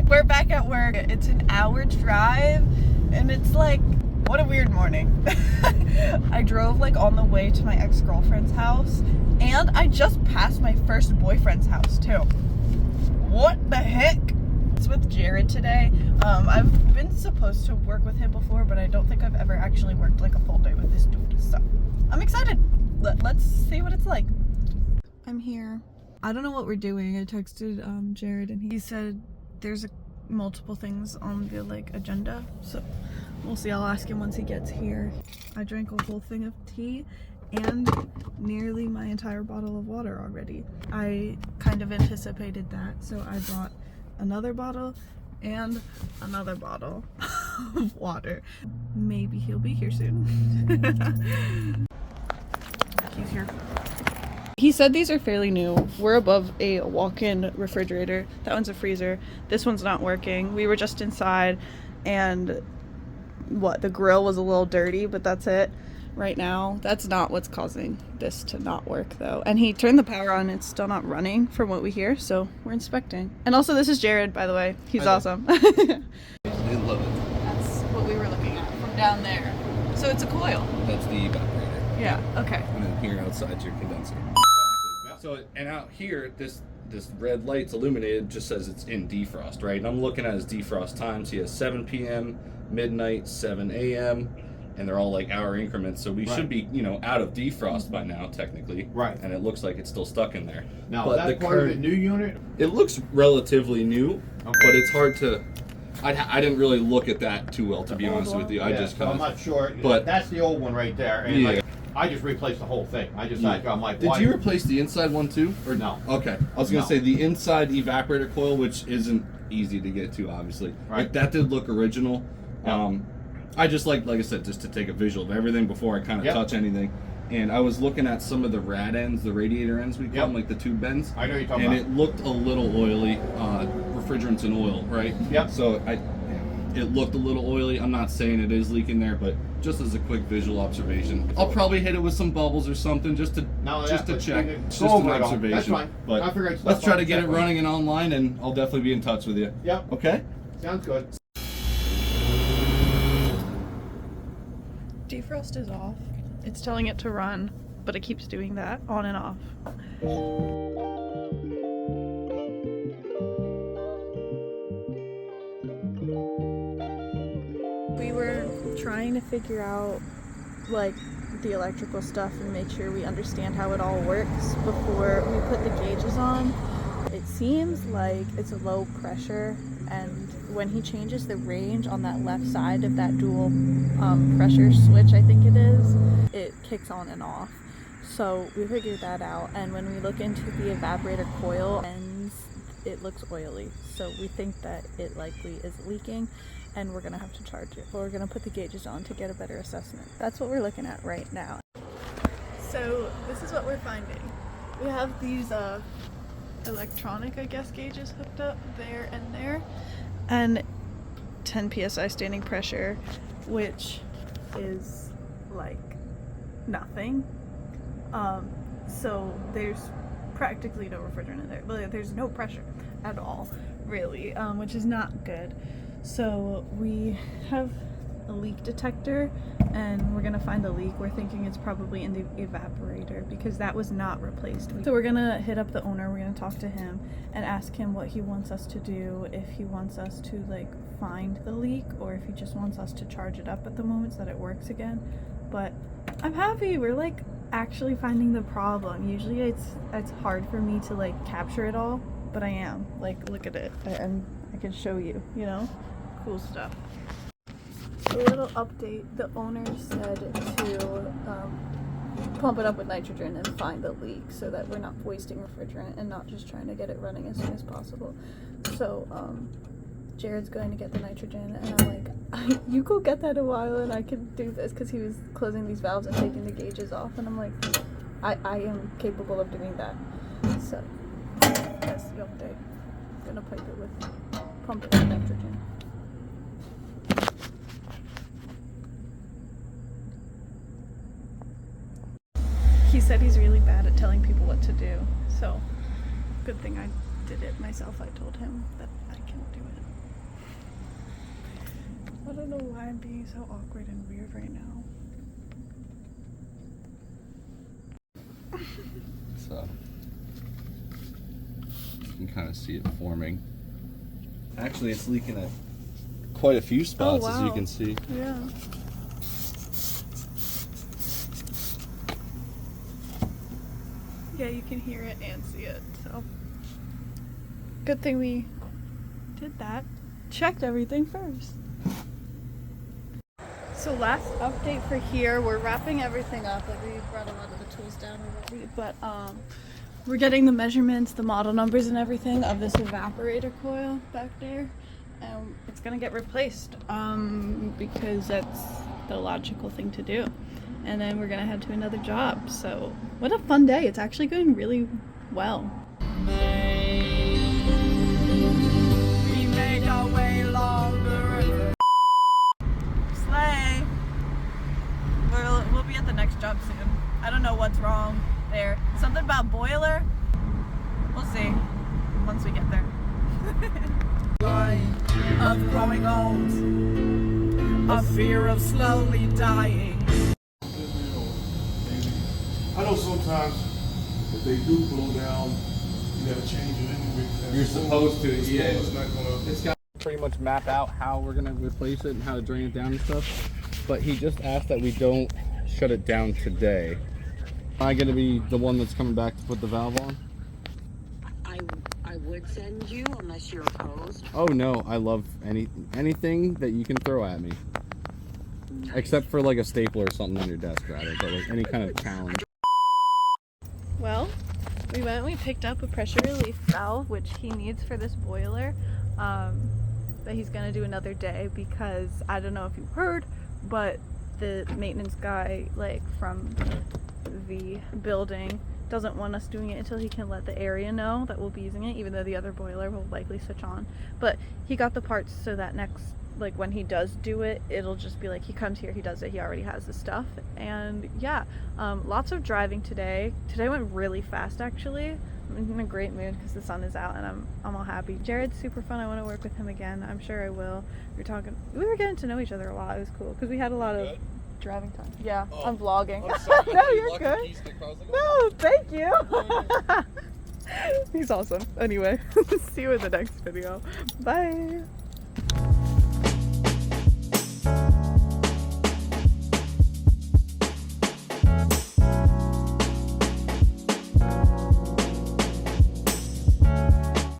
We're back at work. It's an hour drive and it's like, what a weird morning. I drove like on the way to my ex-girlfriend's house and I just passed my first boyfriend's house too. What the heck? It's with Jared today. I've been supposed to work with him before, but I don't think I've ever actually worked like a full day with this dude. So I'm excited. Let's see what it's like. I'm here. I don't know what we're doing. I texted Jared and he said there's multiple things on the like agenda. So we'll see. I'll ask him once he gets here. I drank a whole thing of tea and nearly my entire bottle of water already. I kind of anticipated that, so I bought another bottle and another bottle of water. Maybe he'll be here soon. He's here. He said these are fairly new. We're above a walk-in refrigerator. That one's a freezer. This one's not working. We were just inside and the grill was a little dirty, but that's it right now. That's not what's causing this to not work though. And he turned the power on, it's still not running from what we hear, so we're inspecting. And also this is Jared, by the way. He's awesome. I love it. That's what we were looking at from down there. So it's a coil. That's the evaporator. Yeah, okay. And then here outside's your condenser. So, and out here, this red light's illuminated, just says it's in defrost, right? And I'm looking at his defrost times. He has 7 p.m., midnight, 7 a.m., and they're all like hour increments. So we should be, out of defrost by now, technically. Right. And it looks like it's still stuck in there. Now, is that part of the new unit? It looks relatively new, Okay. but it's hard to. I didn't really look at that too well, to be honest with you. I just I'm kind of. not sure. But That's the old one right there. And Yeah. I just replaced the whole thing. I'm like, Did why? you replace the inside one too? Or No. Okay. I was gonna No. say the inside evaporator coil, which isn't easy to get to, obviously. Right. That did look original. Yeah. I just like I said, just to take a visual of everything before I kind of Yep. touch anything. And I was looking at some of the rad ends, the radiator ends we call Yep. them, like the tube ends. I know what you're talking And about. it looked a little oily, refrigerants and oil, right? Yep. So it looked a little oily. I'm not saying it is leaking there, but just as a quick visual observation, I'll probably hit it with some bubbles or something just to check. It's just an observation. That's fine. But I figured let's try to get it running and online, and I'll definitely be in touch with you. Yep. Okay. Sounds good. Defrost is off. It's telling it to run, but it keeps doing that on and off. We were trying to figure out like the electrical stuff and make sure we understand how it all works before we put the gauges on. It seems like it's a low pressure, and when he changes the range on that left side of that dual pressure switch, I think it is, it kicks on and off. So we figured that out, and when we look into the evaporator coil ends, it looks oily. So we think that it likely is leaking, and we're gonna have to charge it. We're gonna put the gauges on to get a better assessment. That's what we're looking at right now. So this is what we're finding. We have these electronic, I guess, gauges hooked up there and there, and 10 psi standing pressure, which is like nothing. So there's practically no refrigerant in there. There's no pressure at all, really, which is not good. So we have a leak detector, and we're gonna find the leak. We're thinking it's probably in the evaporator because that was not replaced. So we're gonna hit up the owner, we're gonna talk to him and ask him what he wants us to do, if he wants us to like find the leak or if he just wants us to charge it up at the moment so that it works again. But I'm happy we're like actually finding the problem. Usually it's hard for me to like capture it all, but I am. Like, look at it, and I can show you, cool stuff. A little update, the owner said to pump it up with nitrogen and find the leak so that we're not wasting refrigerant and not just trying to get it running as soon as possible. So Jared's going to get the nitrogen, and I'm like, you go get that a while and I can do this, because he was closing these valves and taking the gauges off, and I'm like, I am capable of doing that. So that's the update. I'm gonna pipe it with, pump it with nitrogen. He said he's really bad at telling people what to do, so good thing I did it myself. I told him that I can do it. don't know why I'm being so awkward and weird right now. So you can kind of see it forming. Actually, it's leaking at quite a few spots, as you can see. Yeah. Yeah, you can hear it and see it, so. Good thing we did that. Checked everything first. So last update for here, we're wrapping everything up. Like, we brought a lot of the tools down already, but we're getting the measurements, the model numbers and everything of this evaporator coil back there. And it's gonna get replaced because that's the logical thing to do. And then we're gonna head to another job. So what a fun day. It's actually going really well. We made our way along the river. Slay! We'll be at the next job soon. I don't know what's wrong there. Something about boiler? We'll see once we get there. Of growing old, a fear of slowly dying. I know sometimes if they do blow down, you gotta change it anyway. You're supposed to, It's yeah. not gonna. It's got pretty much map out how we're gonna replace it and how to drain it down and stuff. But he just asked that we don't shut it down today. Am I gonna be the one that's coming back to put the valve on? I would send you unless you're opposed. Oh no, I love anything that you can throw at me. Except for like a stapler or something on your desk, rather. But like any kind of challenge. Well, we went and we picked up a pressure relief valve, which he needs for this boiler, that he's gonna do another day because I don't know if you heard, but the maintenance guy, like from the building, doesn't want us doing it until he can let the area know that we'll be using it, even though the other boiler will likely switch on. But he got the parts so that next, like when he does do it, it'll just be like he comes here, he does it, he already has the stuff. And yeah, lots of driving today. Today went really fast actually. I'm in a great mood because the sun is out and I'm all happy. Jared's super fun. I want to work with him again. I'm sure I will. We were getting to know each other a lot. It was cool because we had a lot of driving time. Yeah, I'm vlogging. No, you're good. No, thank you. He's awesome. Anyway, see you in the next video. Bye.